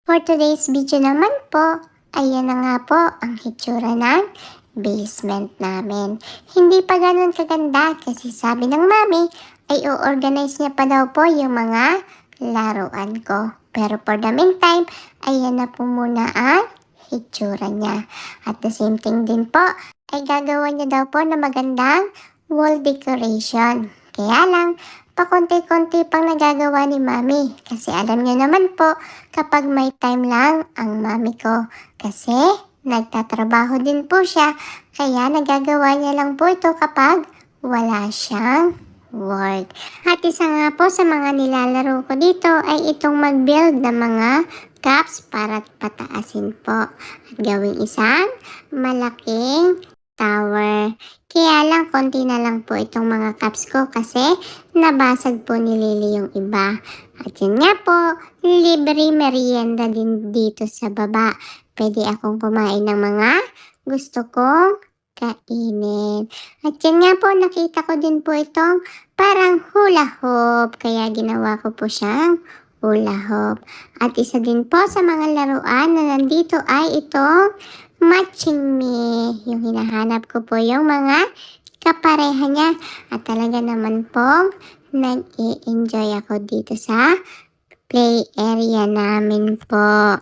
For today's video naman po, ayan na nga po ang hitsura ng basement namin. Hindi pa ganun kaganda kasi sabi ng mami ay o-organize niya pa daw po yung mga laruan ko. Pero for the meantime, ayan na po muna ang hitsura niya. At the same thing din po, ay gagawa niya daw po na magandang wall decoration. Kaya lang, pakonti-konti pang nagagawa ni mami. Kasi alam niyo naman po, kapag may time lang ang mami ko. Kasi nagtatrabaho din po siya. Kaya nagagawa niya lang po ito kapag wala siyang work. At isa nga po sa mga nilalaro ko dito ay itong mag-build ng mga cups para pataasin po. At gawing isang malaking tower. Kaya lang, konti na lang po itong mga cups ko kasi nabasag po ni Lily yung iba. At yun nga po, libre merienda din dito sa baba. Pwede akong kumain ng mga gusto kong kainin. At yun nga po, nakita ko din po itong parang hula hoop. Kaya ginawa ko po siyang hula hoop. At isa din po sa mga laruan na nandito ay itong matching me. Yung hinahanap ko po yung mga kapareha niya. At talaga naman po, nag-i-enjoy ako dito sa play area namin po.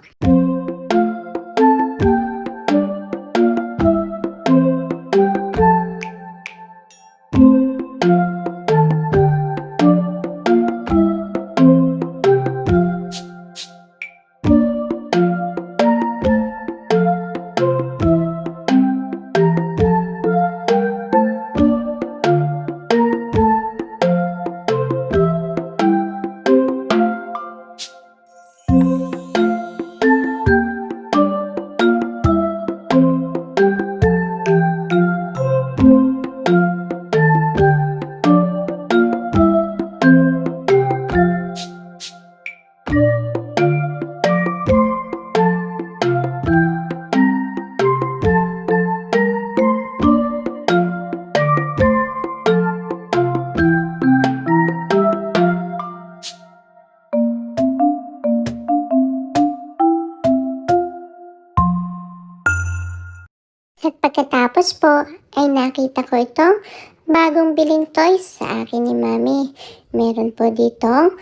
At pagkatapos po ay nakita ko itong bagong biling toys sa akin ni Mami. Meron po ditong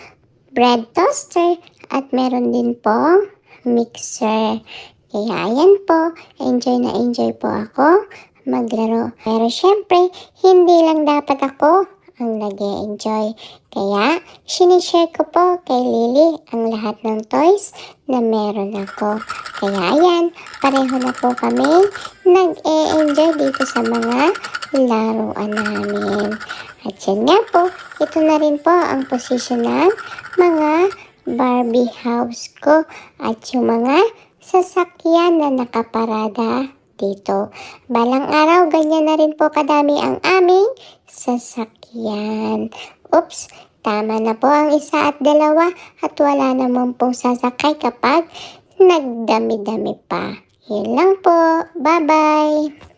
bread toaster at meron din po mixer. Kaya ayan po, enjoy na enjoy po ako maglaro. Pero syempre, hindi lang dapat ako ang nag-e-enjoy. Kaya, sinishare ko po kay Lily ang lahat ng toys na meron ako. Kaya ayan, pareho na po kami nag-e-enjoy dito sa mga laruan namin. At yan nga po, ito na rin po ang posisyon ng mga Barbie house ko at yung mga sasakyan na nakaparada dito. Balang araw, ganyan na rin po kadami ang aming sasakyan. Oops, tama na po ang isa at dalawa at wala naman pong sasakay kapag nagdami-dami pa. Yun lang po. Bye-bye!